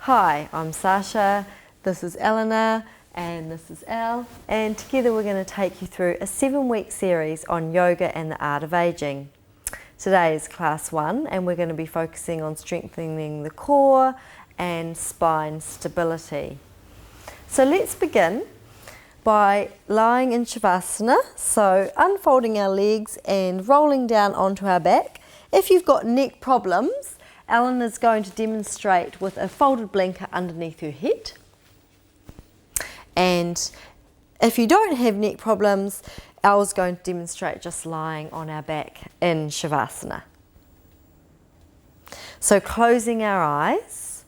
Hi, I'm Sasha, this is Eleanor, and this is Elle, and together we're going to take you through a 7-week series on yoga and the art of aging. Today is class 1 and we're going to be focusing on strengthening the core and spine stability. So let's begin by lying in Shavasana, so unfolding our legs and rolling down onto our back. If you've got neck problems, Ellen is going to demonstrate with a folded blanket underneath her head. And if you don't have neck problems, Elle's going to demonstrate just lying on our back in Shavasana. So closing our eyes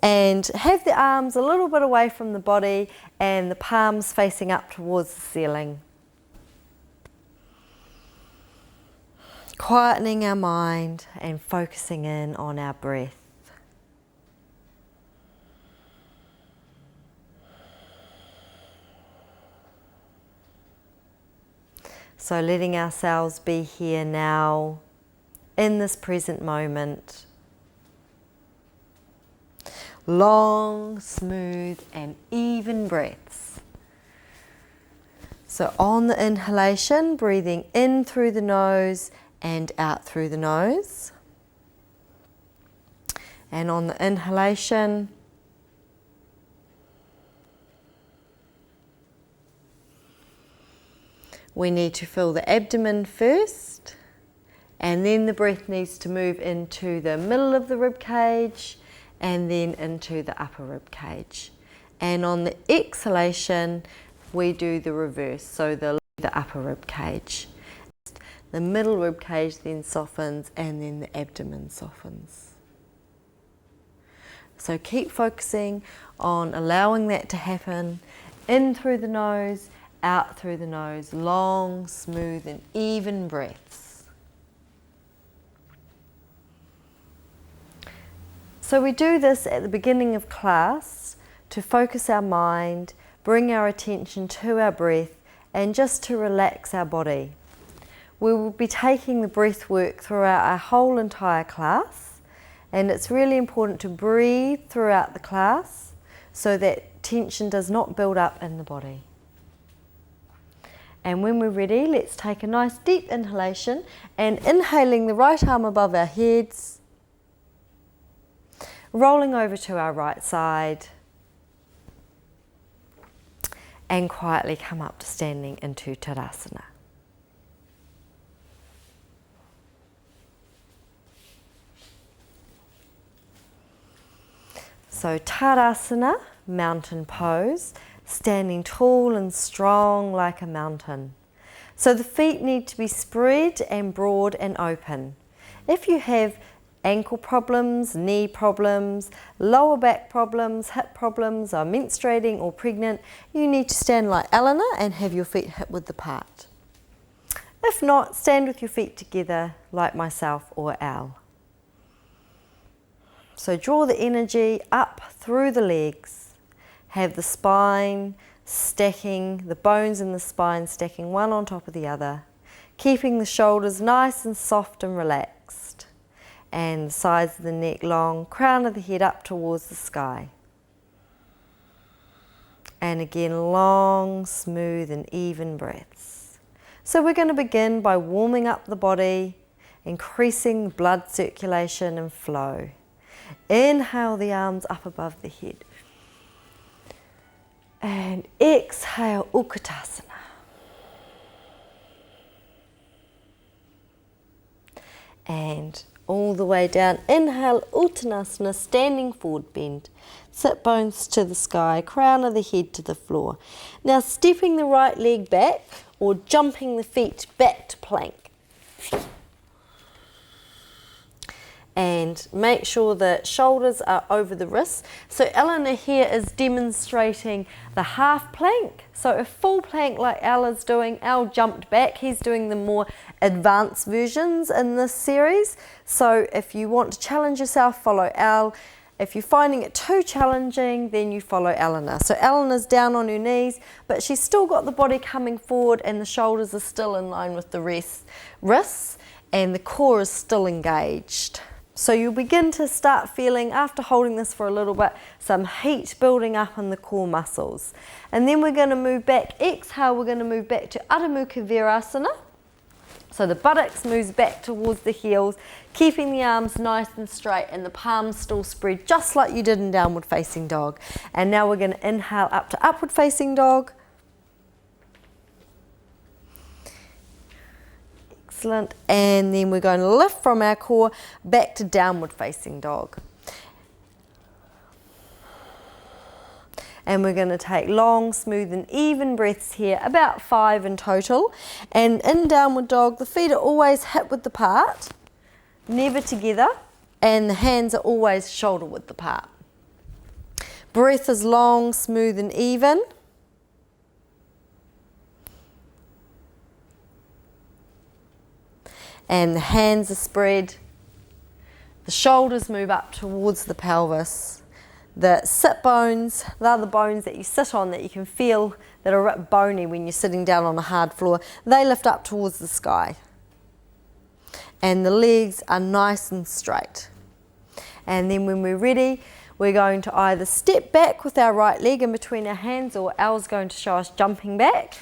and have the arms a little bit away from the body and the palms facing up towards the ceiling. Quietening our mind and focusing in on our breath. So letting ourselves be here now, in this present moment. Long, smooth and even breaths. So on the inhalation, breathing in through the nose and out through the nose. And on the inhalation, we need to fill the abdomen first, and then the breath needs to move into the middle of the rib cage and then into the upper rib cage. And on the exhalation, we do the reverse, so the upper rib cage. The middle rib cage then softens and then the abdomen softens. So keep focusing on allowing that to happen. In through the nose, out through the nose. Long, smooth and even breaths. So we do this at the beginning of class to focus our mind, bring our attention to our breath and just to relax our body. We will be taking the breath work throughout our whole entire class, and it's really important to breathe throughout the class so that tension does not build up in the body. And when we're ready, let's take a nice deep inhalation and inhaling the right arm above our heads, rolling over to our right side and quietly come up to standing into Tadasana. So Tadasana, mountain pose, standing tall and strong like a mountain. So the feet need to be spread and broad and open. If you have ankle problems, knee problems, lower back problems, hip problems, are menstruating or pregnant, you need to stand like Eleanor and have your feet hip width apart. If not, stand with your feet together like myself or Elle. So draw the energy up through the legs. Have the spine stacking, the bones in the spine stacking one on top of the other. Keeping the shoulders nice and soft and relaxed. And the sides of the neck long, crown of the head up towards the sky. And again, long, smooth and even breaths. So we're going to begin by warming up the body, increasing blood circulation and flow. Inhale the arms up above the head. And exhale, Utkatasana. And all the way down, inhale, Uttanasana, standing forward bend. Sit bones to the sky, crown of the head to the floor. Now stepping the right leg back or jumping the feet back to plank. And make sure the shoulders are over the wrists. So Eleanor here is demonstrating the half plank. So a full plank like Elle is doing. Elle jumped back. He's doing the more advanced versions in this series. So if you want to challenge yourself, follow Elle. If you're finding it too challenging, then you follow Eleanor. So Eleanor's down on her knees, but she's still got the body coming forward and the shoulders are still in line with the wrists, and the core is still engaged. So you'll begin to start feeling, after holding this for a little bit, some heat building up in the core muscles. And then we're going to move back. Exhale, we're going to move back to Adho Mukha Virasana. So the buttocks moves back towards the heels, keeping the arms nice and straight and the palms still spread just like you did in downward facing dog. And now we're going to inhale up to upward facing dog. Excellent. And then we're going to lift from our core back to downward facing dog. And we're going to take long, smooth and even breaths here, about 5 in total. And in downward dog, the feet are always hip width apart, never together, and the hands are always shoulder width apart. Breath is long, smooth and even. And the hands are spread. The shoulders move up towards the pelvis. The sit bones, they're the bones that you sit on that you can feel that are a bit bony when you're sitting down on a hard floor. They lift up towards the sky. And the legs are nice and straight. And then when we're ready, we're going to either step back with our right leg in between our hands, or Al's going to show us jumping back.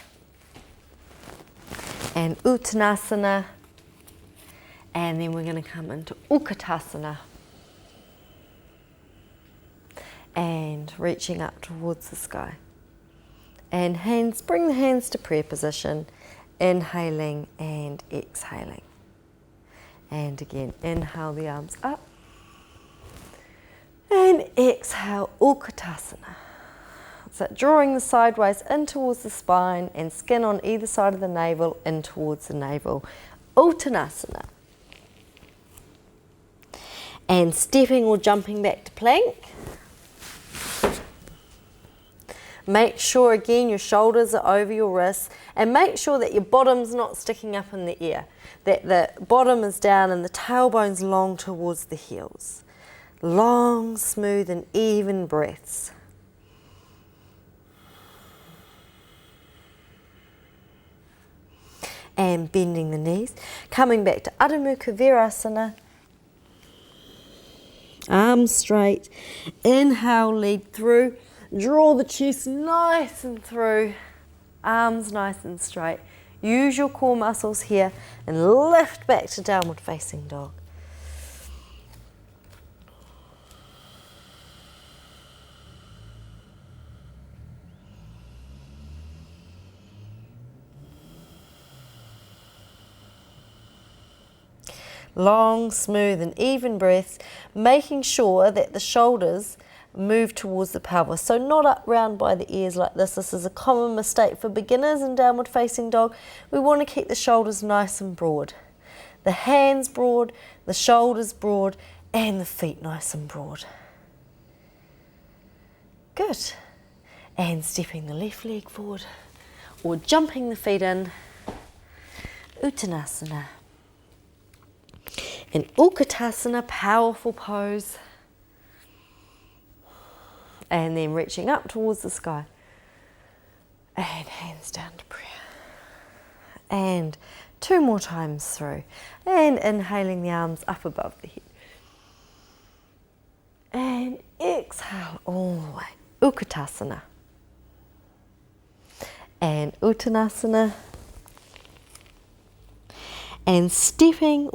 And Uttanasana. And then we're going to come into Utkatasana. And reaching up towards the sky. And hands, bring the hands to prayer position, inhaling and exhaling. And again, inhale the arms up. And exhale, Utkatasana. So drawing the sideways in towards the spine and skin on either side of the navel in towards the navel. Uttanasana. And stepping or jumping back to plank. Make sure again your shoulders are over your wrists, and make sure that your bottom's not sticking up in the air, that the bottom is down and the tailbone's long towards the heels. Long, smooth and even breaths. And bending the knees, coming back to Adho Mukha Virasana. Arms straight, inhale, lead through. Draw the chest nice and through, arms nice and straight. Use your core muscles here and lift back to downward facing dog. Long, smooth and even breaths, making sure that the shoulders move towards the pelvis, so not up round by the ears like this. This is a common mistake for beginners in downward facing dog. We want to keep the shoulders nice and broad, the hands broad, the shoulders broad and the feet nice and broad. Good. And stepping the left leg forward or jumping the feet in, Uttanasana. And Utkatasana, powerful pose. And then reaching up towards the sky. And hands down to prayer. And 2 more times through. And inhaling the arms up above the head. And exhale all the way. Utkatasana. And Uttanasana. And stepping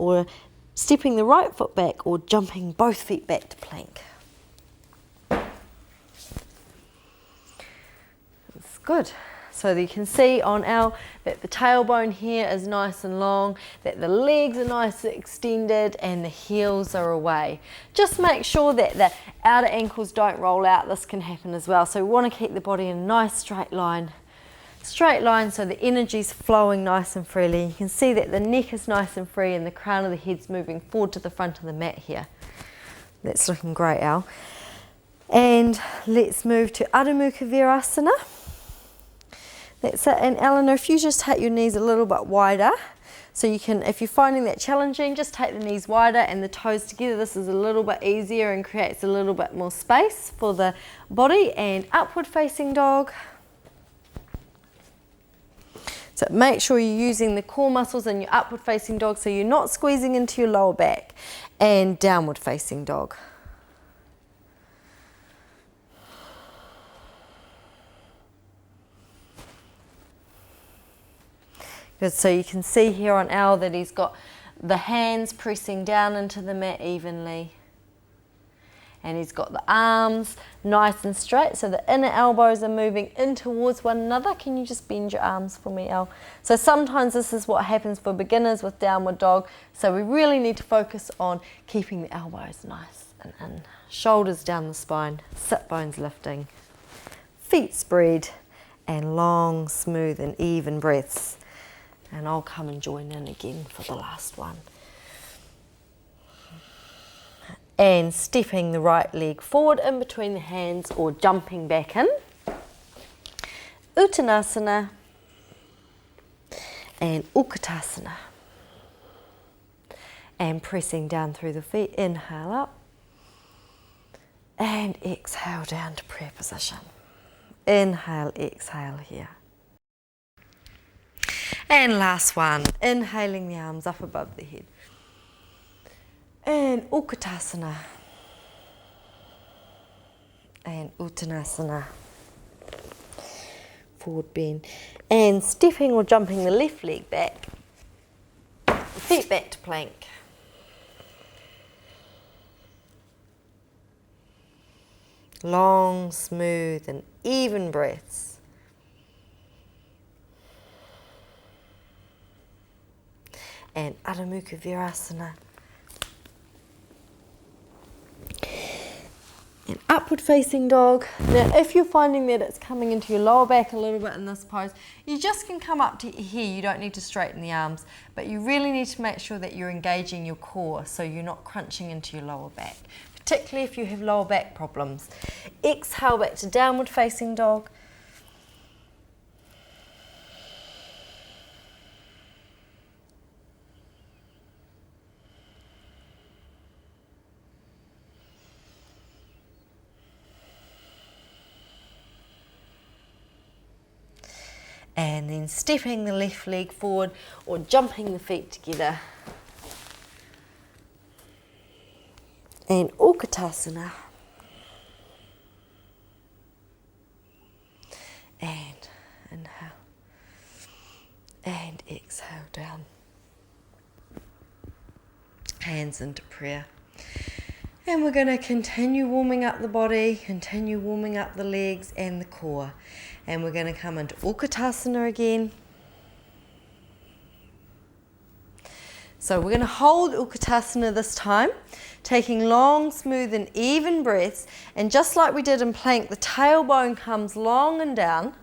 the right foot back or jumping both feet back to plank. That's good. So you can see on Al that the tailbone here is nice and long, that the legs are nice and extended and the heels are away. Just make sure that the outer ankles don't roll out. This can happen as well. So we want to keep the body in a nice straight line. Straight line so the energy's flowing nice and freely. You can see that the neck is nice and free and the crown of the head's moving forward to the front of the mat here. That's looking great, Al. And let's move to Adho Mukha Virasana. That's it. And Eleanor, if you just take your knees a little bit wider, so you can, if you're finding that challenging, just take the knees wider and the toes together. This is a little bit easier and creates a little bit more space for the body. And upward facing dog. So make sure you're using the core muscles in your upward facing dog so you're not squeezing into your lower back. And downward facing dog. Good, so you can see here on Al that he's got the hands pressing down into the mat evenly. And he's got the arms nice and straight, so the inner elbows are moving in towards one another. Can you just bend your arms for me, Al? So sometimes this is what happens for beginners with downward dog, so we really need to focus on keeping the elbows nice and in. Shoulders down the spine, sit bones lifting, feet spread, and long, smooth and even breaths. And I'll come and join in again for the last one. And stepping the right leg forward in between the hands or jumping back in. Uttanasana and Utkatasana. And pressing down through the feet, inhale up. And exhale down to prayer position. Inhale, exhale here. And last one, inhaling the arms up above the head. And Utkatasana. And Uttanasana. Forward bend. And stepping or jumping the left leg back. Feet back to plank. Long, smooth and even breaths. And Adho Mukha Virasana. And upward facing dog. Now if you're finding that it's coming into your lower back a little bit in this pose, you just can come up to here. You don't need to straighten the arms, but you really need to make sure that you're engaging your core so you're not crunching into your lower back, particularly if you have lower back problems. Exhale back to downward facing dog. And then stepping the left leg forward or jumping the feet together. And Utkatasana. And inhale. And exhale down. Hands into prayer. And we're going to continue warming up the body, continue warming up the legs and the core. And we're going to come into Utkatasana again. So we're going to hold Utkatasana this time, taking long, smooth and even breaths. And just like we did in plank, the tailbone comes long and down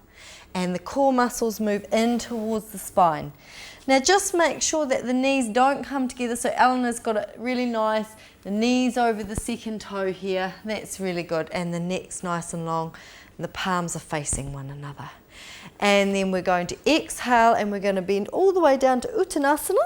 and the core muscles move in towards the spine. Now just make sure that the knees don't come together. So Eleanor's got it really nice. The knees over the second toe here. That's really good. And the neck's nice and long. And the palms are facing one another. And then we're going to exhale and we're going to bend all the way down to Uttanasana.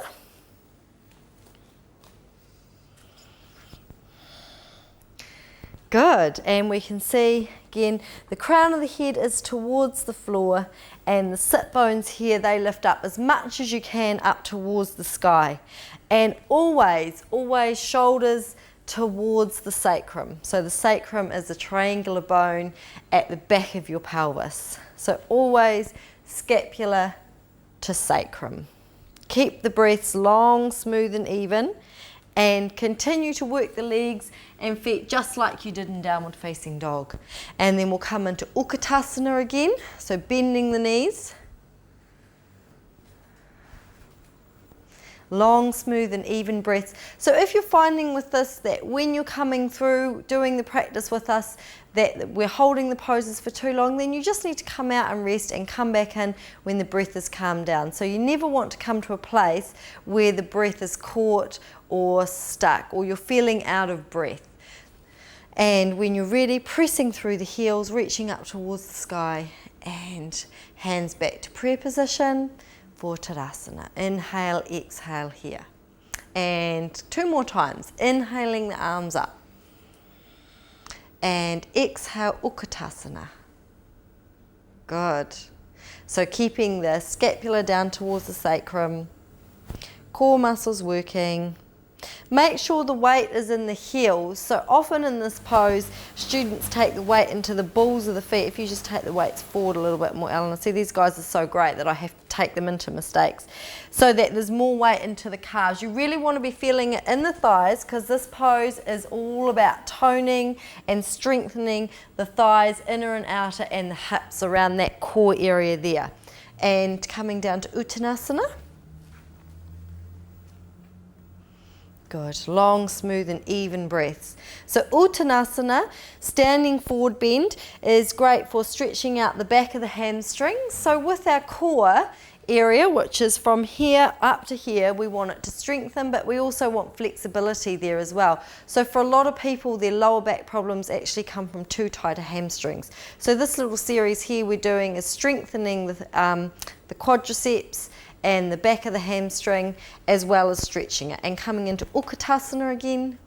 Good, and we can see again the crown of the head is towards the floor and the sit bones here, they lift up as much as you can up towards the sky. And always, always shoulders towards the sacrum. So the sacrum is a triangular bone at the back of your pelvis. So always scapula to sacrum. Keep the breaths long, smooth and even. And continue to work the legs and feet just like you did in downward facing dog. And then we'll come into Utkatasana again, so bending the knees. Long, smooth and even breaths. So if you're finding with this that when you're coming through doing the practice with us that we're holding the poses for too long, then you just need to come out and rest and come back in when the breath is calmed down. So you never want to come to a place where the breath is caught or stuck or you're feeling out of breath. And when you're ready, pressing through the heels, reaching up towards the sky and hands back to prayer position for Tadasana. Inhale, exhale here. And 2 more times. Inhaling the arms up. And exhale, Utkatasana. Good. So keeping the scapula down towards the sacrum, core muscles working. Make sure the weight is in the heels. So often in this pose, students take the weight into the balls of the feet. If you just take the weights forward a little bit more, Eleanor. See, these guys are so great that I have to take them into mistakes. So that there's more weight into the calves. You really want to be feeling it in the thighs, because this pose is all about toning and strengthening the thighs, inner and outer, and the hips around that core area there. And coming down to Uttanasana. Good, long, smooth and even breaths. So Uttanasana, standing forward bend, is great for stretching out the back of the hamstrings. So with our core area, which is from here up to here, we want it to strengthen, but we also want flexibility there as well. So for a lot of people, their lower back problems actually come from too tight hamstrings. So this little series here we're doing is strengthening the quadriceps and the back of the hamstring, as well as stretching it. And coming into Utkatasana again.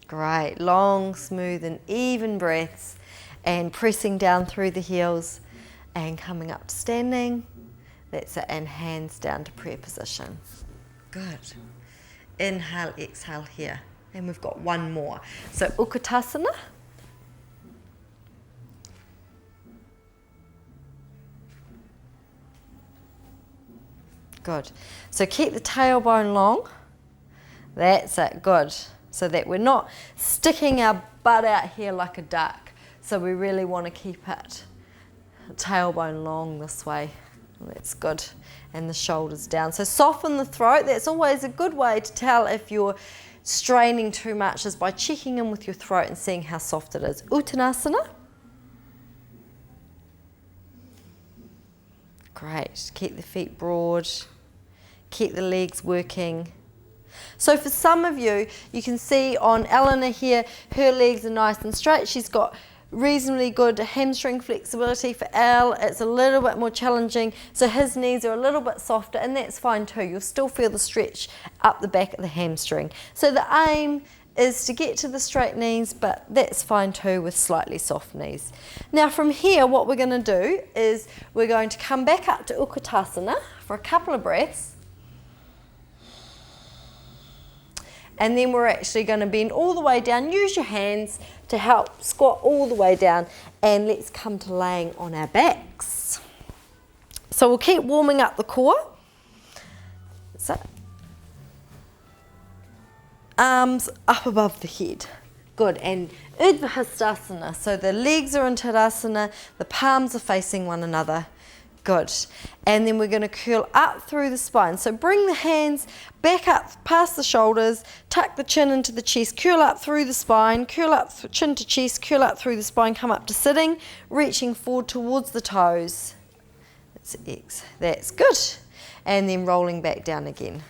Great, long, smooth and even breaths, and pressing down through the heels and coming up to standing. That's it, and hands down to prayer position. Good. Inhale, exhale here. And we've got one more. So Utkatasana. Good. So keep the tailbone long. That's it, good. So that we're not sticking our butt out here like a duck. So we really want to keep it tailbone long this way. That's good. And the shoulders down. So soften the throat. That's always a good way to tell if you're straining too much, is by checking in with your throat and seeing how soft it is. Uttanasana. Great. Keep the feet broad. Keep the legs working. So for some of you, you can see on Eleanor here, her legs are nice and straight. She's got reasonably good hamstring flexibility. For Al, it's a little bit more challenging, so his knees are a little bit softer, and that's fine too. You'll still feel the stretch up the back of the hamstring. So the aim is to get to the straight knees, but that's fine too with slightly soft knees. Now from here, what we're going to do is we're going to come back up to Utkatasana for a couple of breaths. And then we're actually going to bend all the way down. Use your hands to help squat all the way down. And let's come to laying on our backs. So we'll keep warming up the core. So, arms up above the head. Good. And Urdhva Hastasana. So the legs are in Tadasana. The palms are facing one another. Good. And then we're going to curl up through the spine. So bring the hands back up past the shoulders, tuck the chin into the chest, curl up through the spine, curl up chin to chest, curl up through the spine, come up to sitting, reaching forward towards the toes. That's X. That's good. And then rolling back down again.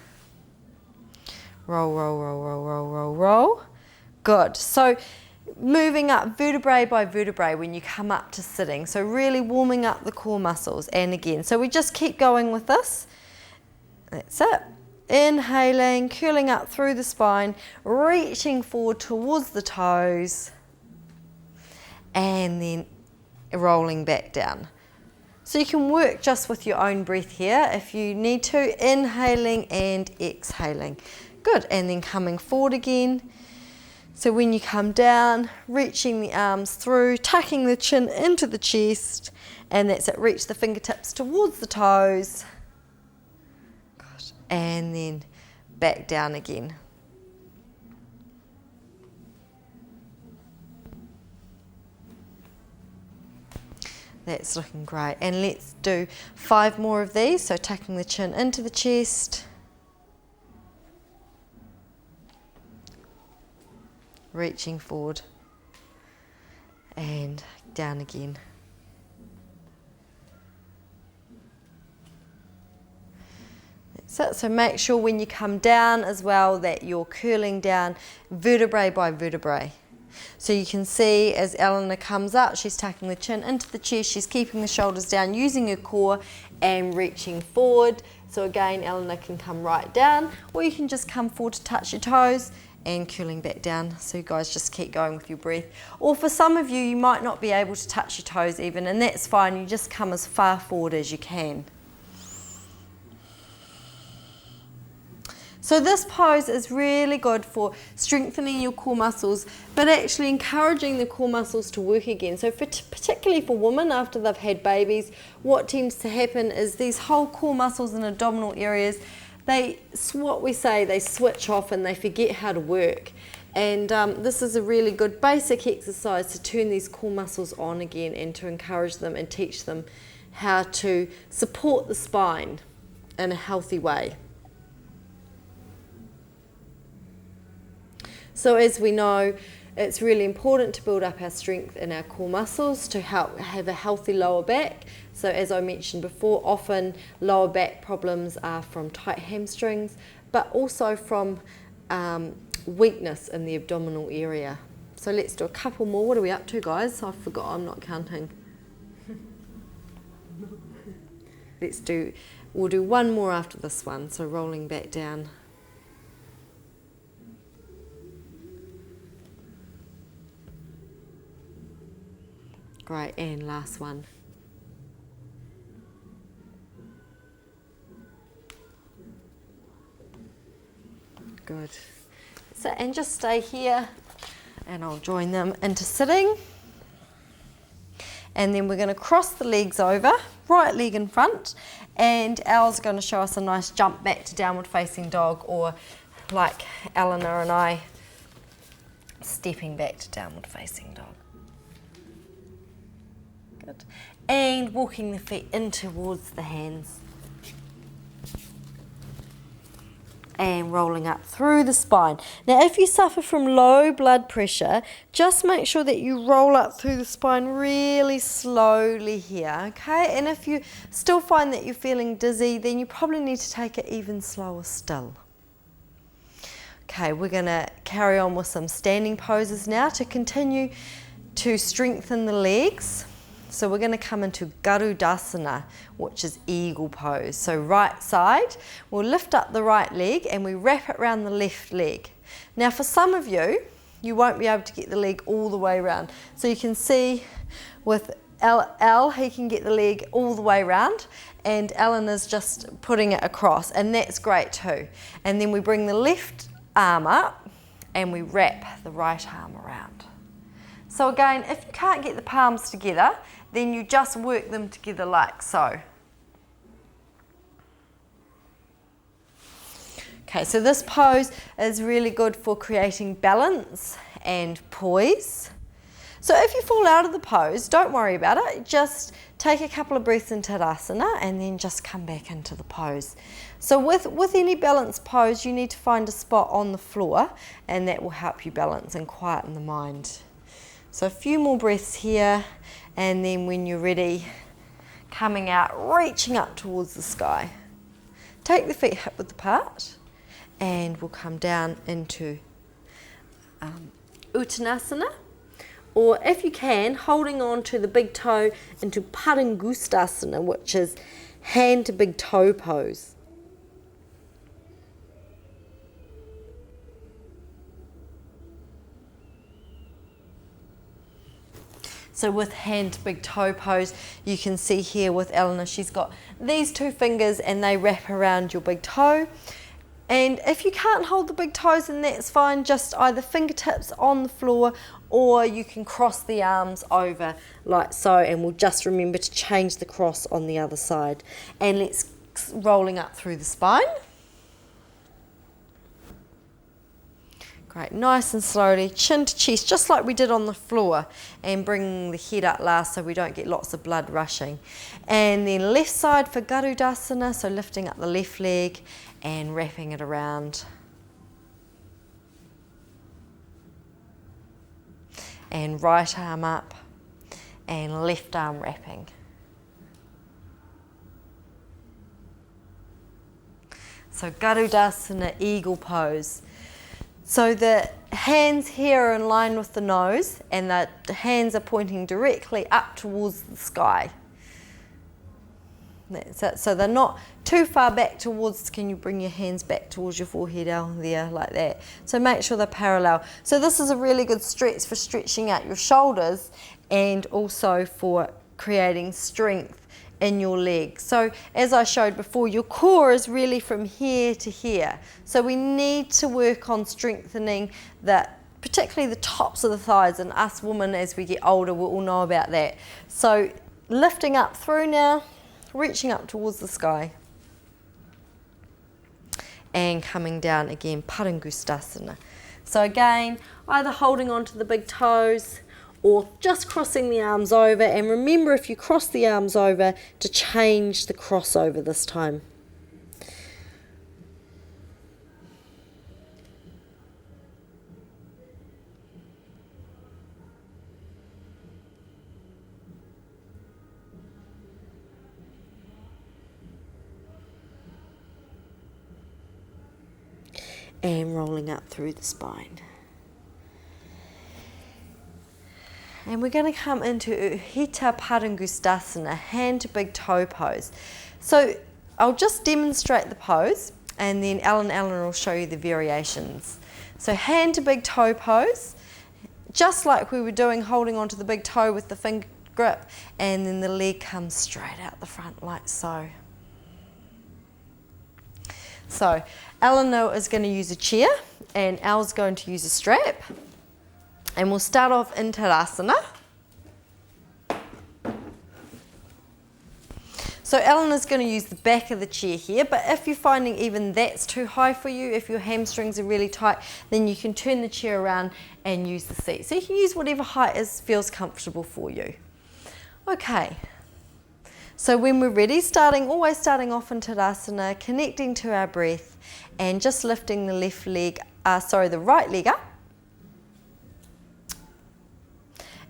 Roll, roll, roll, roll, roll, roll, roll. Good. So moving up vertebrae by vertebrae when you come up to sitting. So really warming up the core muscles. And again, so we just keep going with this. That's it. Inhaling, curling up through the spine, reaching forward towards the toes, and then rolling back down. So you can work just with your own breath here if you need to, inhaling and exhaling. Good, and then coming forward again. So when you come down, reaching the arms through, tucking the chin into the chest, and that's it, reach the fingertips towards the toes. Good. And then back down again. That's looking great. And let's do 5 more of these. So tucking the chin into the chest. Reaching forward. And down again. That's it. So make sure when you come down as well that you're curling down vertebrae by vertebrae. So you can see as Eleanor comes up, she's tucking the chin into the chest, she's keeping the shoulders down, using her core and reaching forward. So again, Eleanor can come right down, or you can just come forward to touch your toes and curling back down. So you guys just keep going with your breath. Or for some of you, you might not be able to touch your toes even, and that's fine. You just come as far forward as you can. So this pose is really good for strengthening your core muscles, but actually encouraging the core muscles to work again. So particularly for women after they've had babies, what tends to happen is these whole core muscles and abdominal areas, they switch off and they forget how to work. And this is a really good basic exercise to turn these core muscles on again and to encourage them and teach them how to support the spine in a healthy way. So as we know, it's really important to build up our strength in our core muscles to help have a healthy lower back. So as I mentioned before, often lower back problems are from tight hamstrings, but also from weakness in the abdominal area. So let's do a couple more. What are we up to, guys? I forgot, I'm not counting. We'll do one more after this one, so rolling back down. Great, and last one. Good. So, and just stay here, and I'll join them into sitting. And then we're going to cross the legs over, right leg in front, and Al's going to show us a nice jump back to downward facing dog, or like Eleanor and I, stepping back to downward facing dog. Good. And walking the feet in towards the hands. And rolling up through the spine. Now if you suffer from low blood pressure, just make sure that you roll up through the spine really slowly here, okay? And if you still find that you're feeling dizzy, then you probably need to take it even slower still. Okay, we're going to carry on with some standing poses now to continue to strengthen the legs. So we're going to come into Garudasana, which is eagle pose. So right side, we'll lift up the right leg and we wrap it around the left leg. Now for some of you, you won't be able to get the leg all the way around. So you can see with Al, he can get the leg all the way around, and Eleanor's just putting it across, and that's great too. And then we bring the left arm up and we wrap the right arm around. So again, if you can't get the palms together, then you just work them together like so. Okay, so this pose is really good for creating balance and poise. So if you fall out of the pose, don't worry about it. Just take a couple of breaths into Tadasana and then just come back into the pose. So with any balanced pose, you need to find a spot on the floor, and that will help you balance and quieten the mind. So a few more breaths here, and then when you're ready, coming out, reaching up towards the sky. Take the feet hip width apart, and we'll come down into Uttanasana, or if you can, holding on to the big toe into Padangustasana, which is hand to big toe pose. So with hand to big toe pose, you can see here with Eleanor, she's got these two fingers and they wrap around your big toe. And if you can't hold the big toes, then that's fine, just either fingertips on the floor, or you can cross the arms over like so, and we'll just remember to change the cross on the other side. And let's rolling up through the spine. Great, nice and slowly, chin to chest, just like we did on the floor, and bringing the head up last so we don't get lots of blood rushing. And then left side for Garudasana, so lifting up the left leg and wrapping it around. And right arm up and left arm wrapping. So Garudasana, eagle pose. So the hands here are in line with the nose, and the hands are pointing directly up towards the sky. That's it. So they're not too far back towards, can you bring your hands back towards your forehead out there like that? So make sure they're parallel. So this is a really good stretch for stretching out your shoulders and also for creating strength in your legs. So as I showed before, your core is really from here to here. So we need to work on strengthening that, particularly the tops of the thighs, and us women as we get older we'll all know about that. So lifting up through now, reaching up towards the sky and coming down again, Padangustasana. So again, either holding onto the big toes or just crossing the arms over, and remember if you cross the arms over to change the crossover this time. And rolling up through the spine. And we're going to come into Udhita Padangustasana, hand to big toe pose. So I'll just demonstrate the pose and then Eleanor will show you the variations. So hand to big toe pose, just like we were doing, holding onto the big toe with the finger grip, and then the leg comes straight out the front like so. So Eleanor is going to use a chair and Al's going to use a strap, and we'll start off in Tadasana. So Eleanor's going to use the back of the chair here, but if you're finding even that's too high for you, if your hamstrings are really tight, then you can turn the chair around and use the seat. So you can use whatever height feels comfortable for you. Okay. So when we're ready, always starting off in Tadasana, connecting to our breath and just lifting the the right leg up.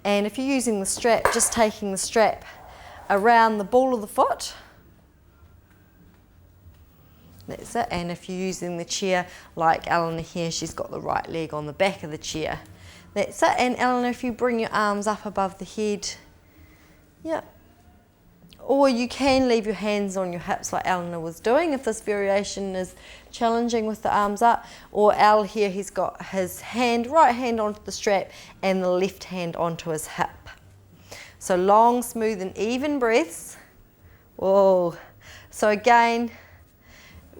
And if you're using the strap, just taking the strap around the ball of the foot. That's it. And if you're using the chair like Eleanor here, she's got the right leg on the back of the chair. That's it. And Eleanor, if you bring your arms up above the head, yeah. Or you can leave your hands on your hips like Eleanor was doing if this variation is challenging with the arms up. Or Al here, he's got his right hand onto the strap and the left hand onto his hip. So long, smooth and even breaths. Whoa. So again,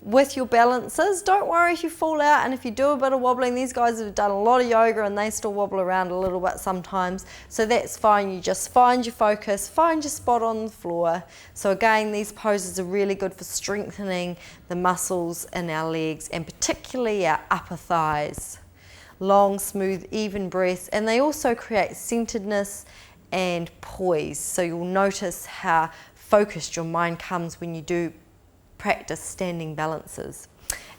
with your balances, don't worry if you fall out, and if you do a bit of wobbling, these guys have done a lot of yoga and they still wobble around a little bit sometimes, so that's fine. You just find your focus, find your spot on the floor. So again, these poses are really good for strengthening the muscles in our legs and particularly our upper thighs. Long, smooth, even breaths, and they also create centeredness and poise, so you'll notice how focused your mind comes when you do practice standing balances.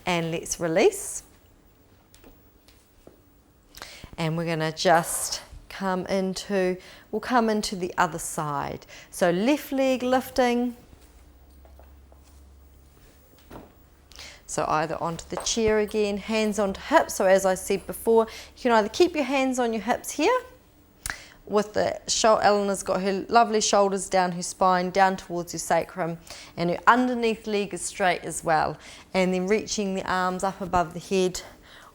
And let's release. And we're going to just we'll come into the other side. So left leg lifting. So either onto the chair again, hands onto hips. So as I said before, you can either keep your hands on your hips here, with the Eleanor's got her lovely shoulders down her spine, down towards your sacrum, and her underneath leg is straight as well. And then reaching the arms up above the head,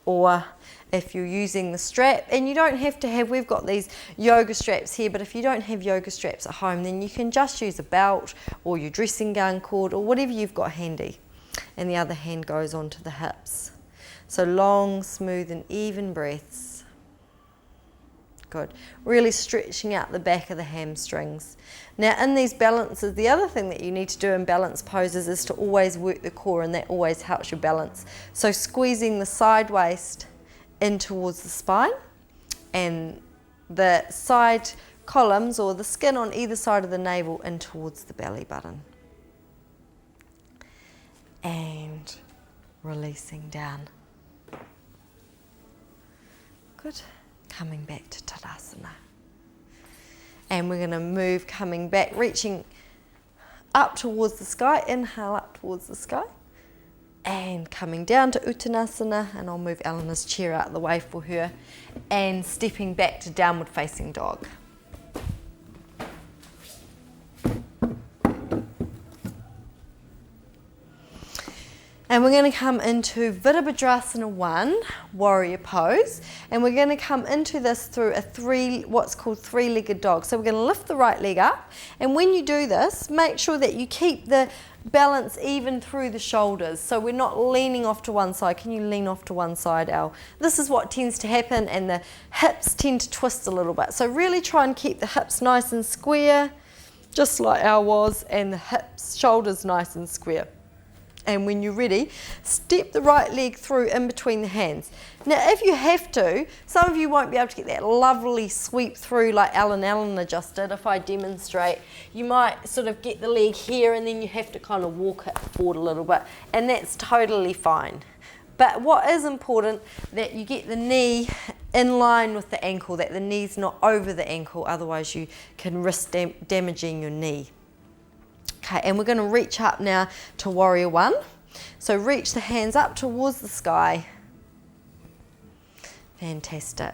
or if you're using the strap, and you don't have to have, we've got these yoga straps here, but if you don't have yoga straps at home, then you can just use a belt or your dressing gown cord or whatever you've got handy. And the other hand goes onto the hips. So long, smooth and even breaths. Good. Really stretching out the back of the hamstrings. Now in these balances, the other thing that you need to do in balance poses is to always work the core, and that always helps your balance. So squeezing the side waist in towards the spine and the side columns or the skin on either side of the navel in towards the belly button. And releasing down. Good. Coming back to Tadasana. And we're going to move, coming back, reaching up towards the sky. Inhale up towards the sky. And coming down to Uttanasana. And I'll move Eleanor's chair out of the way for her. And stepping back to downward facing dog. going to come into Virabhadrasana 1, warrior pose, and we're going to come into this through what's called three-legged dog. So we're going to lift the right leg up, and when you do this, make sure that you keep the balance even through the shoulders, so we're not leaning off to one side. Can you lean off to one side, Al? This is what tends to happen, and the hips tend to twist a little bit. So really try and keep the hips nice and square, just like Al was, and the hips, shoulders nice and square. And when you're ready, step the right leg through in between the hands. Now, if you have to, some of you won't be able to get that lovely sweep through like Eleanor just did. If I demonstrate, you might sort of get the leg here and then you have to kind of walk it forward a little bit, and that's totally fine. But what is important, that you get the knee in line with the ankle, that the knee's not over the ankle, otherwise you can risk damaging your knee. Okay, and we're going to reach up now to warrior 1. So reach the hands up towards the sky. Fantastic.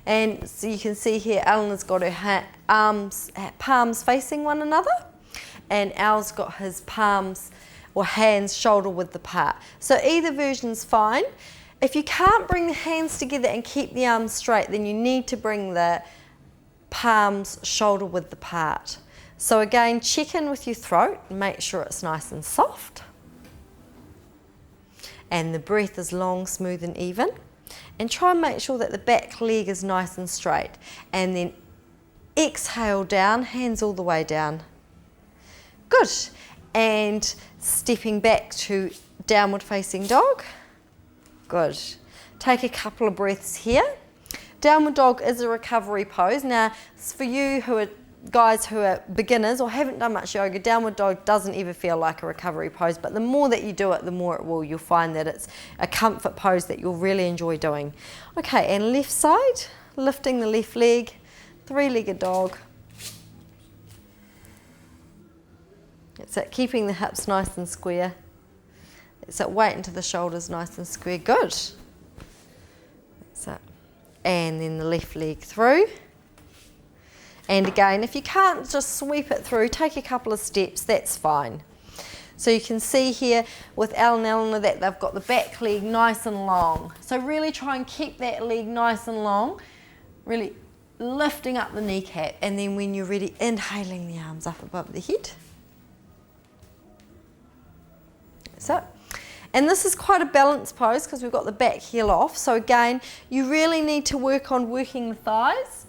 And so you can see here, Eleanor's got her palms facing one another, and Al's got his palms or hands shoulder width apart. So either version's fine. If you can't bring the hands together and keep the arms straight, then you need to bring the palms shoulder width apart. So again, check in with your throat and make sure it's nice and soft. And the breath is long, smooth and even. And try and make sure that the back leg is nice and straight. And then exhale down, hands all the way down. Good. And stepping back to downward facing dog. Good. Take a couple of breaths here. Downward dog is a recovery pose. Now, for you guys who are beginners or haven't done much yoga, downward dog doesn't ever feel like a recovery pose, but the more that you do it, the more it will. You'll find that it's a comfort pose that you'll really enjoy doing. Okay, and left side, lifting the left leg, three-legged dog. It's it, keeping the hips nice and square. It's it, weight into the shoulders nice and square. Good. That's it. And then the left leg through. And again, if you can't just sweep it through, take a couple of steps, that's fine. So you can see here with Al and Eleanor that they've got the back leg nice and long. So really try and keep that leg nice and long, really lifting up the kneecap, and then when you're ready, inhaling the arms up above the head. That's it. And this is quite a balanced pose because we've got the back heel off. So again, you really need to work on working the thighs,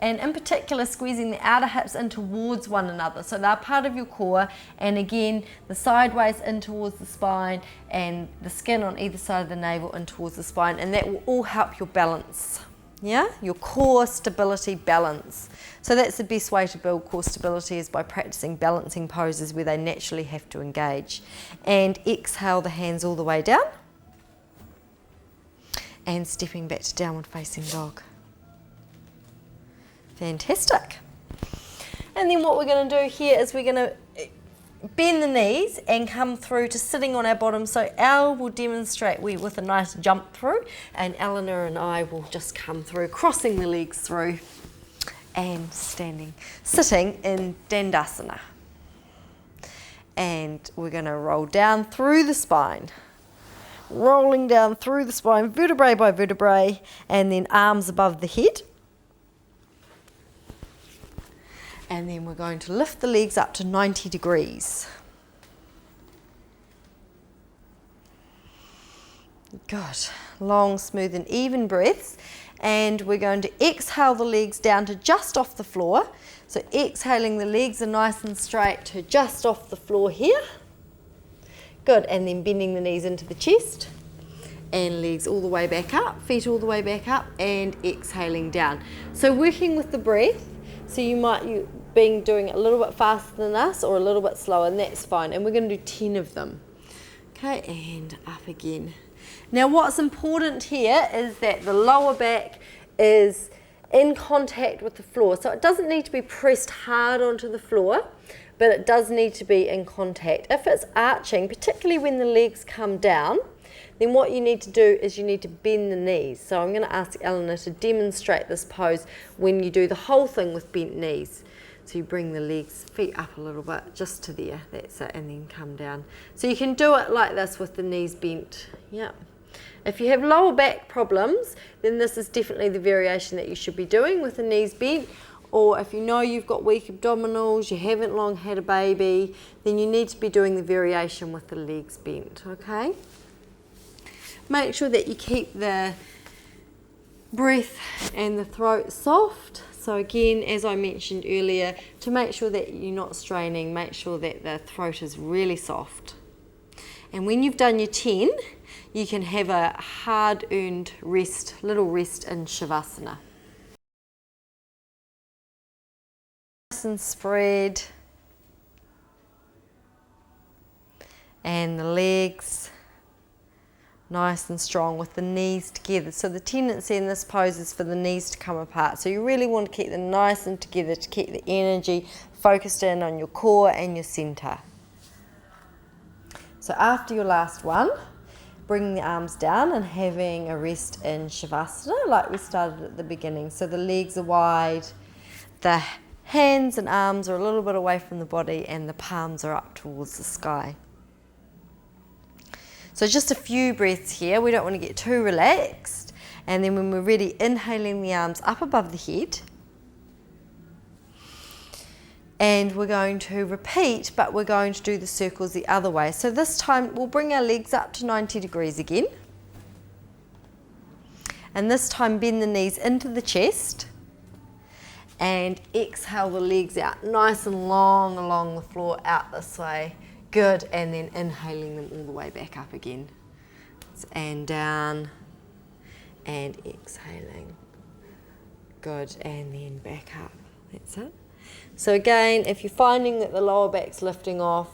and in particular squeezing the outer hips in towards one another. So they're part of your core, and again, the sideways in towards the spine and the skin on either side of the navel in towards the spine, and that will all help your balance. Yeah, your core stability balance. So that's the best way to build core stability, is by practicing balancing poses where they naturally have to engage. And exhale the hands all the way down. And stepping back to downward facing dog. Fantastic. And then what we're going to do here is we're going to bend the knees and come through to sitting on our bottom. So Al will demonstrate with a nice jump through, and Eleanor and I will just come through, crossing the legs through and sitting in Dandasana. And we're going to roll down through the spine. Rolling down through the spine, vertebrae by vertebrae, and then arms above the head. And then we're going to lift the legs up to 90 degrees. Good. Long, smooth and even breaths. And we're going to exhale the legs down to just off the floor. So exhaling, the legs are nice and straight to just off the floor here. Good. And then bending the knees into the chest. And legs all the way back up, feet all the way back up, and exhaling down. So working with the breath. So you might be doing it a little bit faster than us or a little bit slower, and that's fine. And we're going to do 10 of them. Okay, and up again. Now what's important here is that the lower back is in contact with the floor. So it doesn't need to be pressed hard onto the floor, but it does need to be in contact. If it's arching, particularly when the legs come down, then what you need to do is you need to bend the knees. So I'm going to ask Eleanor to demonstrate this pose when you do the whole thing with bent knees. So you bring the legs, feet up a little bit, just to there, that's it, and then come down. So you can do it like this with the knees bent, yeah. If you have lower back problems, then this is definitely the variation that you should be doing with the knees bent. Or if you know you've got weak abdominals, you haven't long had a baby, then you need to be doing the variation with the legs bent, okay? Make sure that you keep the breath and the throat soft. So again, as I mentioned earlier, to make sure that you're not straining, make sure that the throat is really soft. And when you've done your 10, you can have a hard-earned rest, little rest in Shavasana. Nice and spread. And the legs nice and strong with the knees together. So the tendency in this pose is for the knees to come apart. So you really want to keep them nice and together to keep the energy focused in on your core and your center. So after your last one, bringing the arms down and having a rest in Shavasana like we started at the beginning. So the legs are wide, the hands and arms are a little bit away from the body, and the palms are up towards the sky. So just a few breaths here, we don't want to get too relaxed. And then when we're ready, inhaling the arms up above the head. And we're going to repeat, but we're going to do the circles the other way. So this time we'll bring our legs up to 90 degrees again. And this time bend the knees into the chest. And exhale the legs out nice and long along the floor, out this way. Good, and then inhaling them all the way back up again. And down, and exhaling. Good, and then back up. That's it. So again, if you're finding that the lower back's lifting off,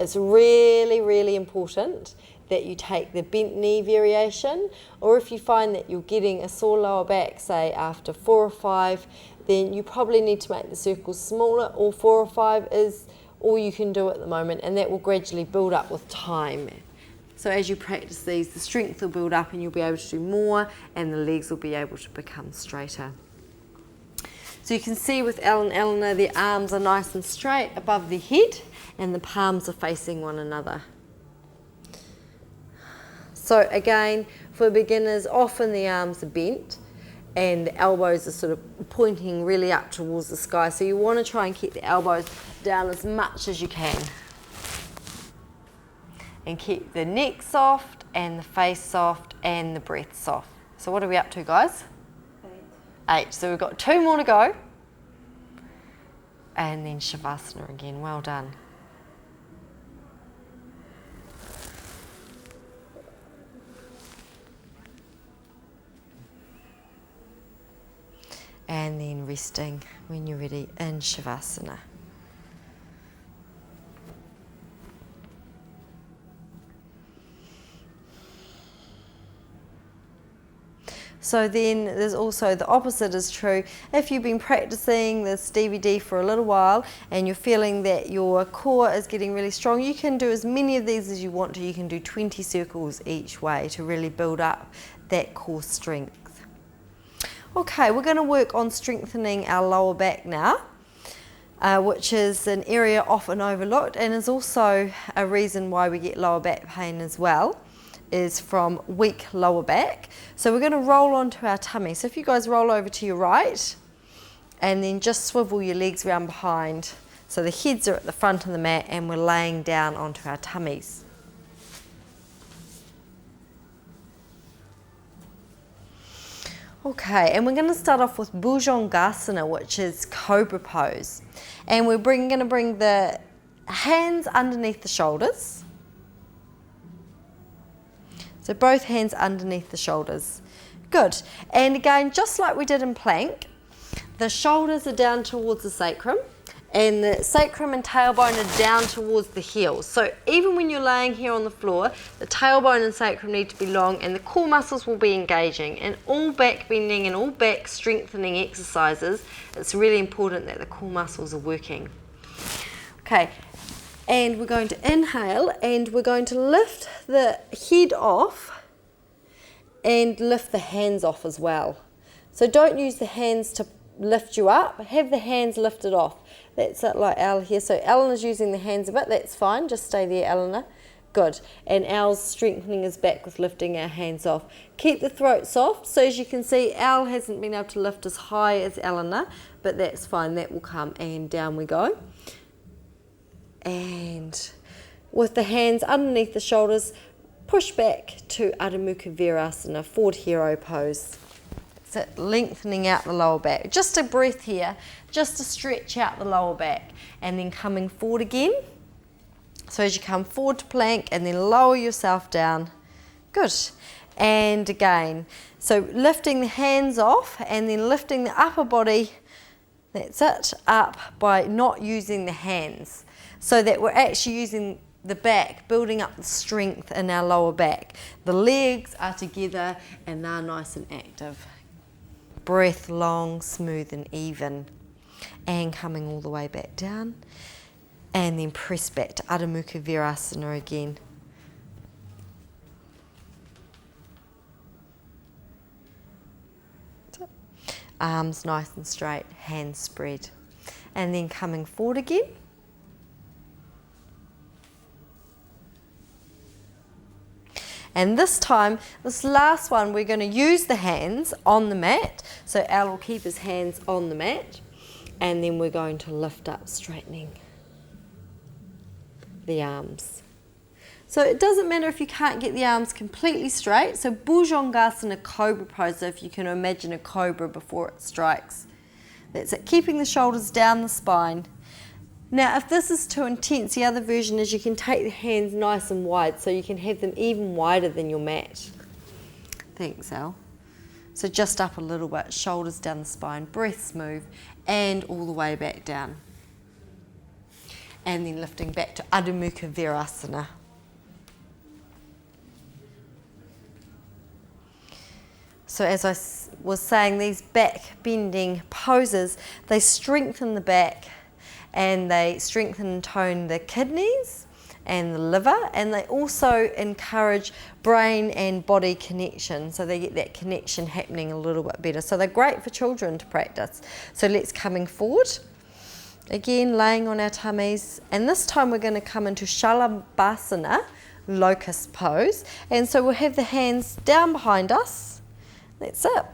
it's really, really important that you take the bent knee variation, or if you find that you're getting a sore lower back, say after 4 or 5, then you probably need to make the circles smaller, or 4 or 5 is all you can do at the moment, and that will gradually build up with time. So as you practice these, the strength will build up and you'll be able to do more, and the legs will be able to become straighter. So you can see with Elle and Eleanor, their arms are nice and straight above their head, and the palms are facing one another. So again, for beginners, often the arms are bent, and the elbows are sort of pointing really up towards the sky. So you want to try and keep the elbows down as much as you can. And keep the neck soft, and the face soft, and the breath soft. So what are we up to, guys? 8. So we've got 2 more to go. And then Shavasana again. Well done. And then resting when you're ready in Shavasana. So then there's also the opposite is true. If you've been practicing this DVD for a little while and you're feeling that your core is getting really strong, you can do as many of these as you want to. You can do 20 circles each way to really build up that core strength. Okay, we're going to work on strengthening our lower back now, which is an area often overlooked and is also a reason why we get lower back pain as well, is from weak lower back. So we're going to roll onto our tummy. So if you guys roll over to your right and then just swivel your legs around behind. So the heads are at the front of the mat and we're laying down onto our tummies. Okay, and we're going to start off with Bhujangasana, which is cobra pose. And we're going to bring the hands underneath the shoulders. So both hands underneath the shoulders. Good. And again, just like we did in plank, the shoulders are down towards the sacrum, and the sacrum and tailbone are down towards the heels. So even when you're laying here on the floor, the tailbone and sacrum need to be long, and the core muscles will be engaging. And all back bending and all back strengthening exercises, it's really important that the core muscles are working. Okay. And we're going to inhale, and we're going to lift the head off and lift the hands off as well. So don't use the hands to lift you up, have the hands lifted off. That's it, like Elle here. So Eleanor's using the hands a bit, that's fine, just stay there, Eleanor. Good. And Al's strengthening his back with lifting our hands off. Keep the throat soft. So as you can see, Al hasn't been able to lift as high as Eleanor, but that's fine, that will come, and down we go. And with the hands underneath the shoulders, push back to Adho Mukha Virasana, forward hero pose. That's it, lengthening out the lower back. Just a breath here, just to stretch out the lower back, and then coming forward again. So as you come forward to plank and then lower yourself down. Good. And again. So lifting the hands off and then lifting the upper body, that's it, up by not using the hands. So that we're actually using the back, building up the strength in our lower back. The legs are together and they're nice and active. Breath long, smooth and even. And coming all the way back down. And then press back to Adho Mukha Virasana again. Arms nice and straight, hands spread. And then coming forward again. And this time, this last one, we're going to use the hands on the mat. So Al will keep his hands on the mat. And then we're going to lift up, straightening the arms. So it doesn't matter if you can't get the arms completely straight. So Bhujangasana Cobra pose, so if you can imagine a cobra before it strikes. That's it, keeping the shoulders down the spine. Now if this is too intense, the other version is you can take the hands nice and wide, so you can have them even wider than your mat. Thanks, Al. So just up a little bit, shoulders down the spine, breath smooth, and all the way back down. And then lifting back to Adho Mukha Virasana. So as I was saying, these back bending poses, they strengthen the back and they strengthen and tone the kidneys and the liver, and they also encourage brain and body connection, so they get that connection happening a little bit better. So they're great for children to practice. So let's coming forward. Again, laying on our tummies, and this time we're going to come into Shalabhasana, locust pose. And so we'll have the hands down behind us. That's it.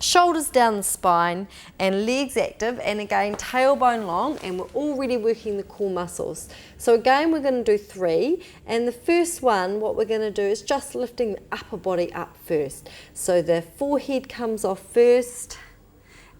Shoulders down the spine and legs active, and again tailbone long, and we're already working the core muscles. So again we're going to do 3, and the first one, what we're going to do is just lifting the upper body up first. So the forehead comes off first,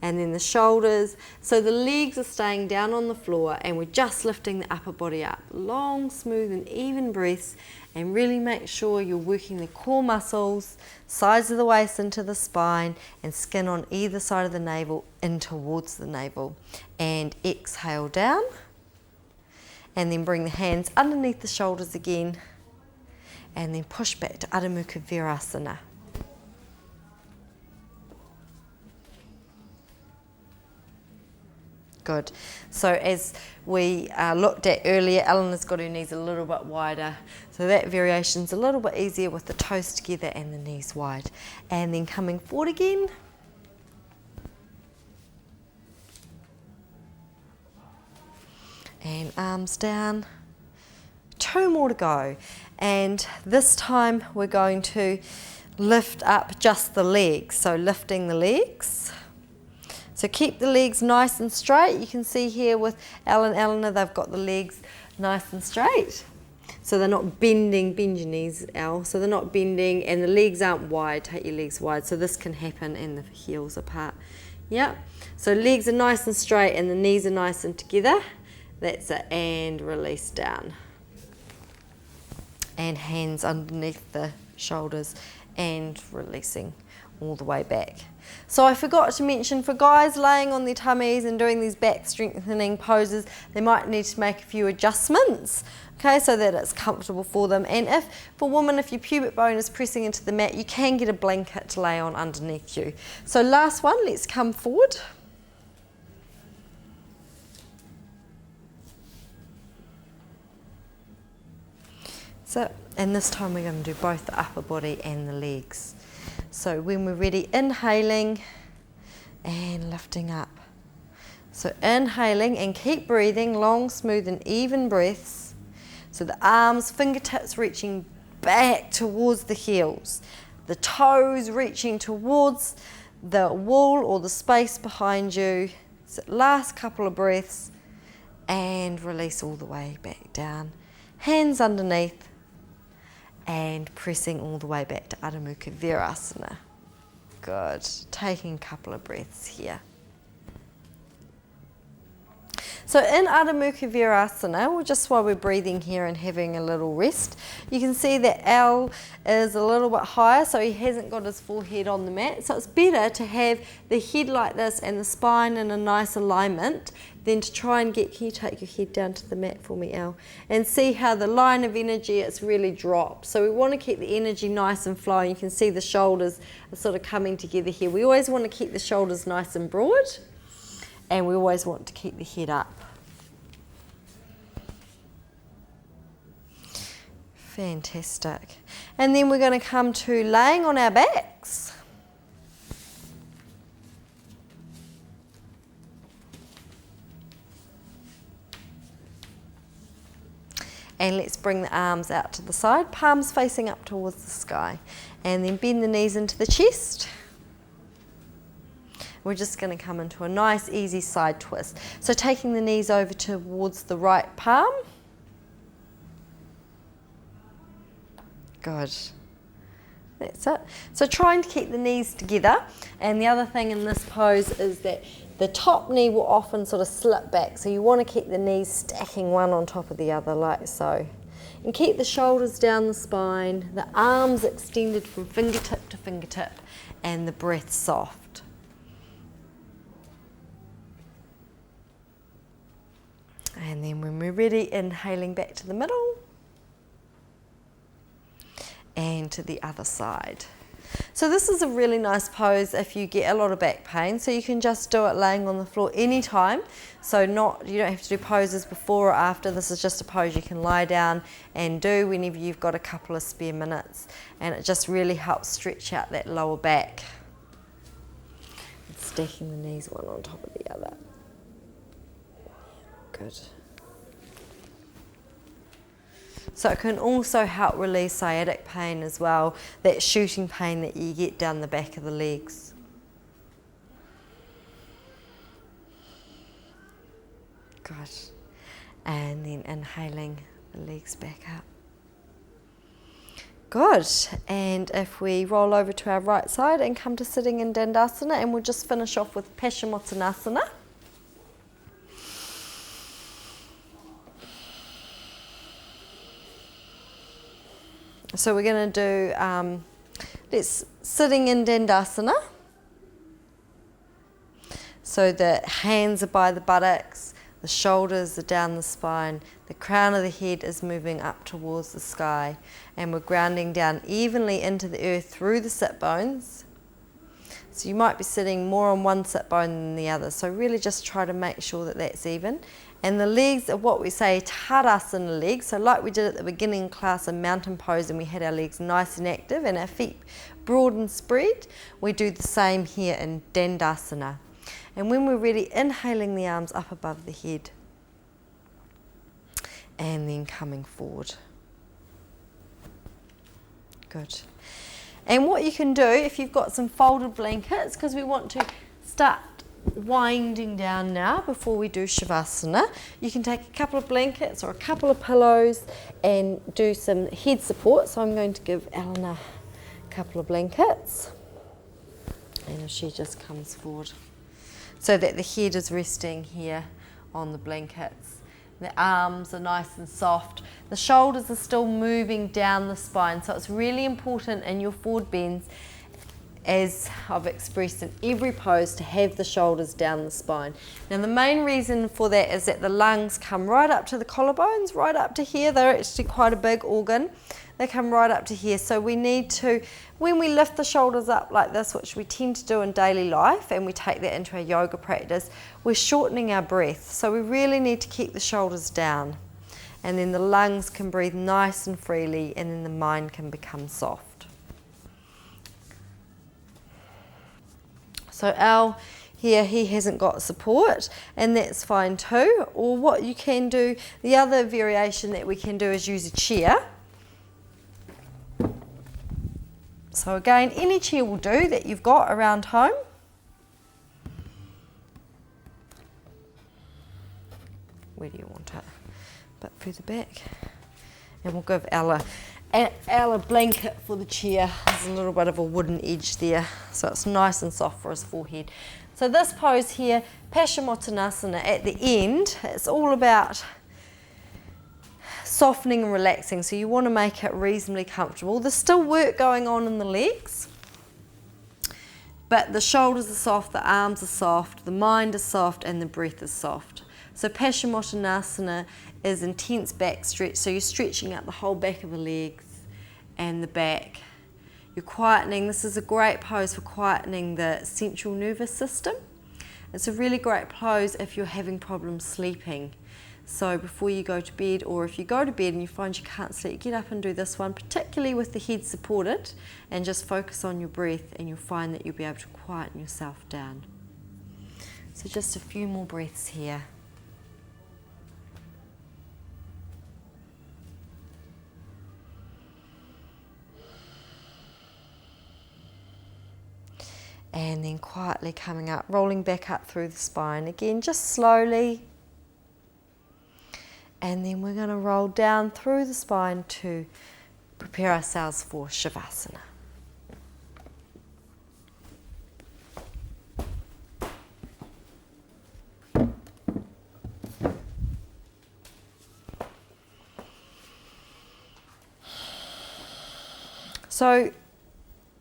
and then the shoulders. So the legs are staying down on the floor and we're just lifting the upper body up. Long, smooth and even breaths, and really make sure you're working the core muscles, sides of the waist into the spine, and skin on either side of the navel in towards the navel. And exhale down, and then bring the hands underneath the shoulders again, and then push back to Adho Mukha Virasana. Good. So as we looked at earlier, Eleanor's got her knees a little bit wider. So that variation's a little bit easier with the toes together and the knees wide. And then coming forward again. And arms down. 2 more to go. And this time we're going to lift up just the legs. So lifting the legs. So keep the legs nice and straight. You can see here with Elle and Eleanor, they've got the legs nice and straight. So they're not bending, bend your knees, Elle. So they're not bending, and the legs aren't wide. Take your legs wide. So this can happen and the heels apart. Yeah. So legs are nice and straight and the knees are nice and together. That's it. And release down. And hands underneath the shoulders and releasing all the way back. So I forgot to mention, for guys laying on their tummies and doing these back strengthening poses, they might need to make a few adjustments, okay, so that it's comfortable for them. And if, for women, if your pubic bone is pressing into the mat, you can get a blanket to lay on underneath you. So last one, let's come forward. So, and this time we're going to do both the upper body and the legs. So when we're ready, inhaling, and lifting up. So inhaling and keep breathing, long, smooth and even breaths. So the arms, fingertips reaching back towards the heels. The toes reaching towards the wall or the space behind you. So last couple of breaths and release all the way back down. Hands underneath and pressing all the way back to Adho Mukha Virasana. Good. Taking a couple of breaths here. So in Adho Mukha Virasana, well, just while we're breathing here and having a little rest, you can see that Al is a little bit higher, so he hasn't got his forehead on the mat. So it's better to have the head like this and the spine in a nice alignment than to try and get, can you take your head down to the mat for me, Al? And see how the line of energy, it's really dropped. So we want to keep the energy nice and flowing. You can see the shoulders are sort of coming together here. We always want to keep the shoulders nice and broad, and we always want to keep the head up. Fantastic. And then we're going to come to laying on our backs. And let's bring the arms out to the side, palms facing up towards the sky. And then bend the knees into the chest. We're just going to come into a nice, easy side twist. So taking the knees over towards the right palm. Good. That's it. So trying to keep the knees together. And the other thing in this pose is that the top knee will often sort of slip back. So you want to keep the knees stacking one on top of the other like so. And keep the shoulders down the spine, the arms extended from fingertip to fingertip, and the breath soft. And then when we're ready, inhaling back to the middle and to the other side. So this is a really nice pose if you get a lot of back pain, so you can just do it laying on the floor anytime. So you don't have to do poses before or after. This is just a pose you can lie down and do whenever you've got a couple of spare minutes, and it just really helps stretch out that lower back. And stacking the knees one on top of the other. Good. So it can also help release sciatic pain as well, that shooting pain that you get down the back of the legs. Good. And then inhaling the legs back up. Good. And if we roll over to our right side and come to sitting in Dandasana, and we'll just finish off with Paschimottanasana. So we're going to do, sitting in Dandasana. So the hands are by the buttocks, the shoulders are down the spine, the crown of the head is moving up towards the sky, and we're grounding down evenly into the earth through the sit bones. So you might be sitting more on one sit bone than the other, so really just try to make sure that that's even. And the legs are what we say Tadasana legs. So like we did at the beginning class in mountain pose, and we had our legs nice and active and our feet broad and spread, we do the same here in Dandasana. And when we're ready, inhaling the arms up above the head and then coming forward. Good. And what you can do if you've got some folded blankets, because we want to start winding down now before we do Shavasana, you can take a couple of blankets or a couple of pillows and do some head support. So I'm going to give Eleanor a couple of blankets, and if she just comes forward so that the head is resting here on the blankets. The arms are nice and soft. The shoulders are still moving down the spine, so it's really important in your forward bends, as I've expressed in every pose, to have the shoulders down the spine. Now the main reason for that is that the lungs come right up to the collarbones, right up to here. They're actually quite a big organ. They come right up to here. So we need to, when we lift the shoulders up like this, which we tend to do in daily life, and we take that into our yoga practice, we're shortening our breath. So we really need to keep the shoulders down. And then the lungs can breathe nice and freely, and then the mind can become soft. So Al, here he hasn't got support, and that's fine too. Or what you can do, the other variation that we can do is use a chair. So again, any chair will do that you've got around home. Where do you want it? A bit further back. And we'll give Ella a blanket for the chair. There's a little bit of a wooden edge there, so it's nice and soft for his forehead. So this pose here, Paschimottanasana, at the end, it's all about softening and relaxing, so you want to make it reasonably comfortable. There's still work going on in the legs, but the shoulders are soft, the arms are soft, the mind is soft, and the breath is soft. So Paschimottanasana is intense back stretch, so you're stretching out the whole back of the legs and the back. You're quietening. This is a great pose for quietening the central nervous system. It's a really great pose if you're having problems sleeping. So before you go to bed, or if you go to bed and you find you can't sleep, get up and do this one, particularly with the head supported, and just focus on your breath, and you'll find that you'll be able to quieten yourself down. So just a few more breaths here. And then quietly coming up, rolling back up through the spine. Again, just slowly. And then we're going to roll down through the spine to prepare ourselves for Shavasana. So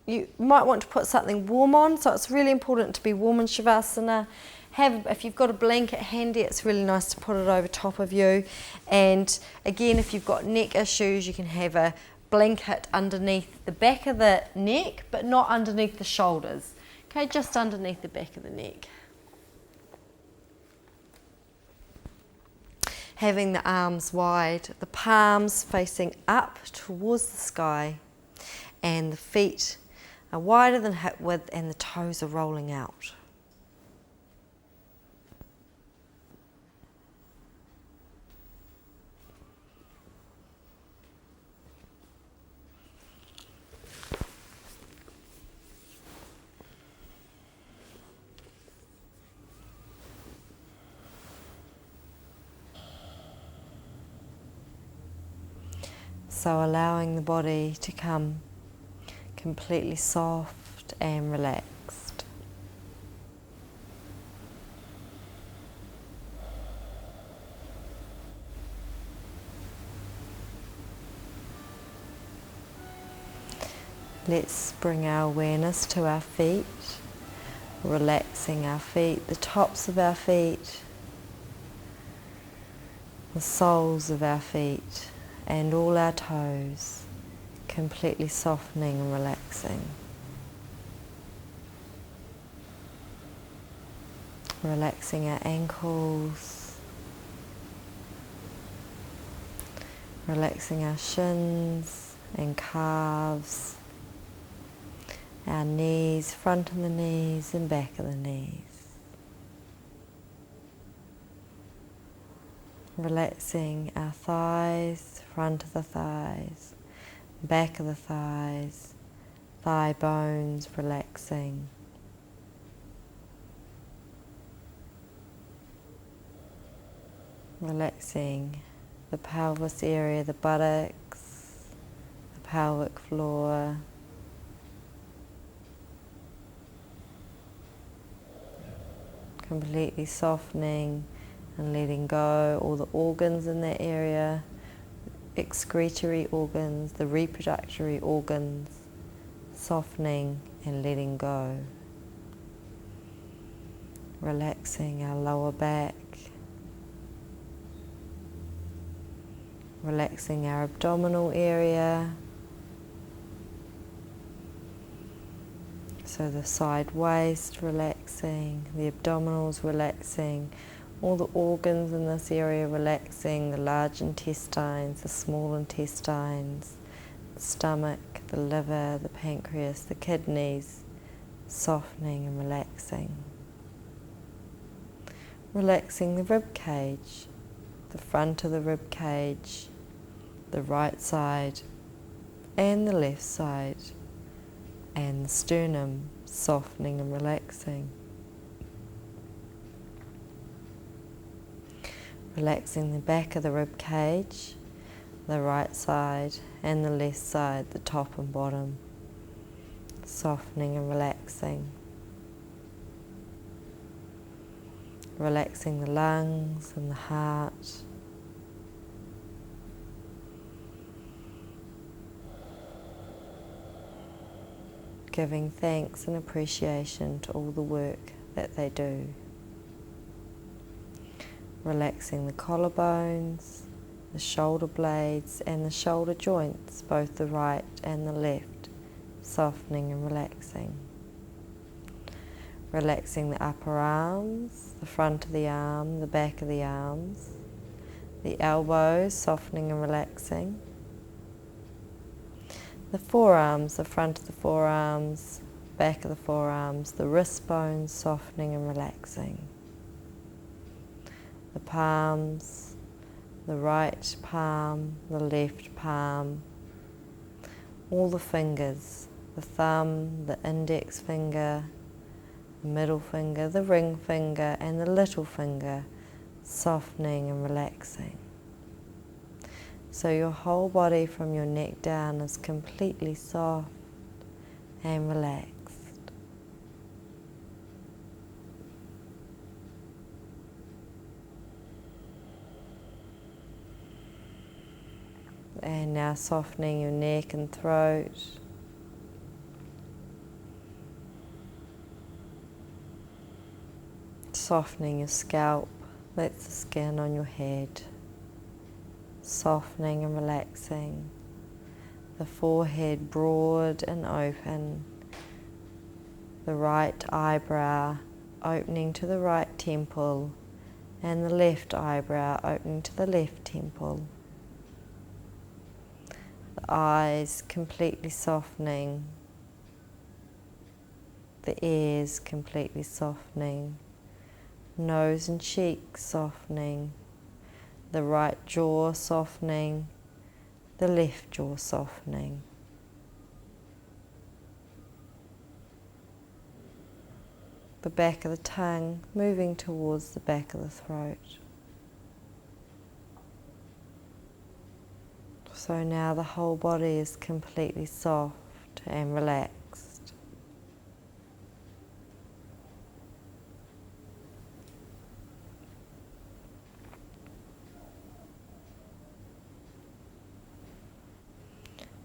you might want to put something warm on, so it's really important to be warm in Shavasana. If you've got a blanket handy, it's really nice to put it over top of you. And again, if you've got neck issues, you can have a blanket underneath the back of the neck, but not underneath the shoulders. Okay, just underneath the back of the neck. Having the arms wide, the palms facing up towards the sky, and the feet are wider than hip width, and the toes are rolling out. So allowing the body to come completely soft and relaxed. Let's bring our awareness to our feet, relaxing our feet, the tops of our feet, the soles of our feet, and all our toes. Completely softening and relaxing. Relaxing our ankles, relaxing our shins and calves, our knees, front of the knees and back of the knees. Relaxing our thighs, front of the thighs, back of the thighs, thigh bones relaxing. Relaxing the pelvis area, the buttocks, the pelvic floor. Completely softening and letting go all the organs in that area. Excretory organs, the reproductory organs, softening and letting go. Relaxing our lower back, relaxing our abdominal area, so the side waist relaxing, the abdominals relaxing, all the organs in this area relaxing, the large intestines, the small intestines, the stomach, the liver, the pancreas, the kidneys, softening and relaxing. Relaxing the rib cage, the front of the rib cage, the right side and the left side, and the sternum, softening and relaxing. Relaxing the back of the rib cage, the right side and the left side, the top and bottom, softening and relaxing. Relaxing the lungs and the heart. Giving thanks and appreciation to all the work that they do. Relaxing the collarbones, the shoulder blades and the shoulder joints, both the right and the left, softening and relaxing. Relaxing the upper arms, the front of the arm, the back of the arms, the elbows, softening and relaxing. The forearms, the front of the forearms, back of the forearms, the wrist bones, softening and relaxing. The palms, the right palm, the left palm, all the fingers, the thumb, the index finger, the middle finger, the ring finger and the little finger, softening and relaxing. So your whole body from your neck down is completely soft and relaxed. And now softening your neck and throat. Softening your scalp, that's the skin on your head. Softening and relaxing. The forehead broad and open. The right eyebrow opening to the right temple and the left eyebrow opening to the left temple. The eyes completely softening. The ears completely softening. Nose and cheeks softening. The right jaw softening. The left jaw softening. The back of the tongue moving towards the back of the throat. So now the whole body is completely soft and relaxed.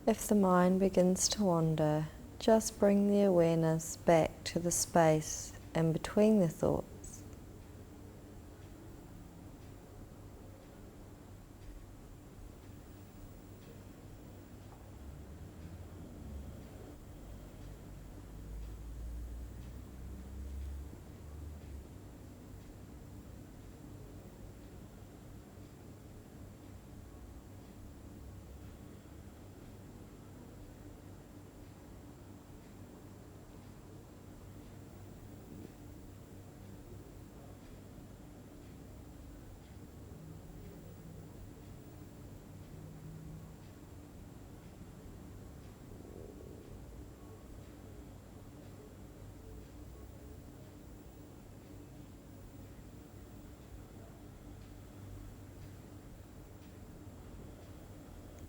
If the mind begins to wander, just bring the awareness back to the space in between the thoughts.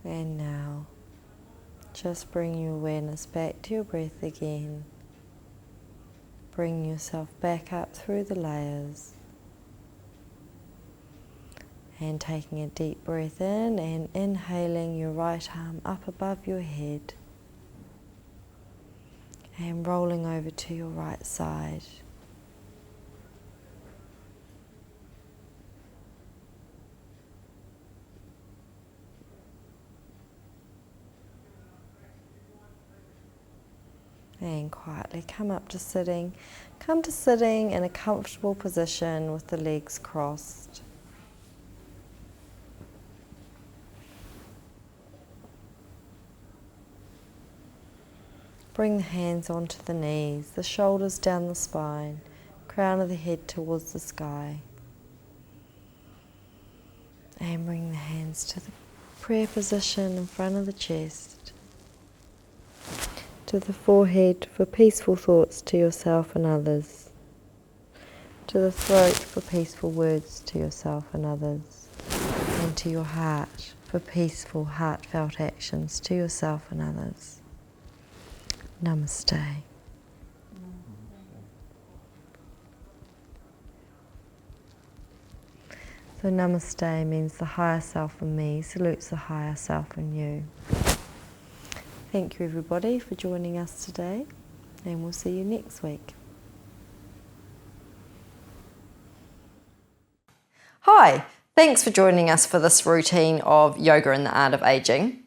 And now, just bring your awareness back to your breath again. Bring yourself back up through the layers. And taking a deep breath in and inhaling your right arm up above your head. And rolling over to your right side. And quietly come up to sitting. Come to sitting in a comfortable position with the legs crossed. Bring the hands onto the knees, the shoulders down the spine, crown of the head towards the sky. And bring the hands to the prayer position in front of the chest, to the forehead for peaceful thoughts to yourself and others, to the throat for peaceful words to yourself and others, and to your heart for peaceful, heartfelt actions to yourself and others. Namaste. So Namaste means the higher self in me salutes the higher self in you. Thank you everybody for joining us today, and we'll see you next week. Hi, thanks for joining us for this routine of Yoga and the Art of Aging.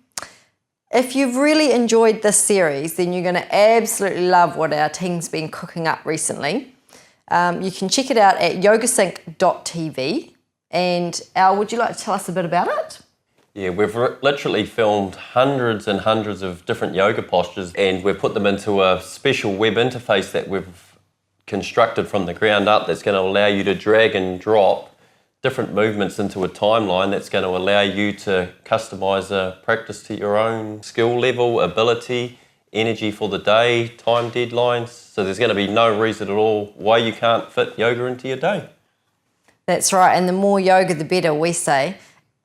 If you've really enjoyed this series, then you're going to absolutely love what our team's been cooking up recently. You can check it out at yogasync.tv. And Al, would you like to tell us a bit about it? Yeah, we've literally filmed hundreds and hundreds of different yoga postures, and we've put them into a special web interface that we've constructed from the ground up that's going to allow you to drag and drop different movements into a timeline that's going to allow you to customise a practice to your own skill level, ability, energy for the day, time deadlines. So there's going to be no reason at all why you can't fit yoga into your day. That's right, and the more yoga the better, we say.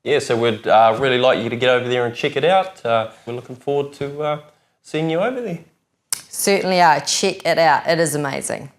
Yeah, so we'd really like you to get over there and check it out. We're looking forward to seeing you over there. Certainly are. Check it out. It is amazing.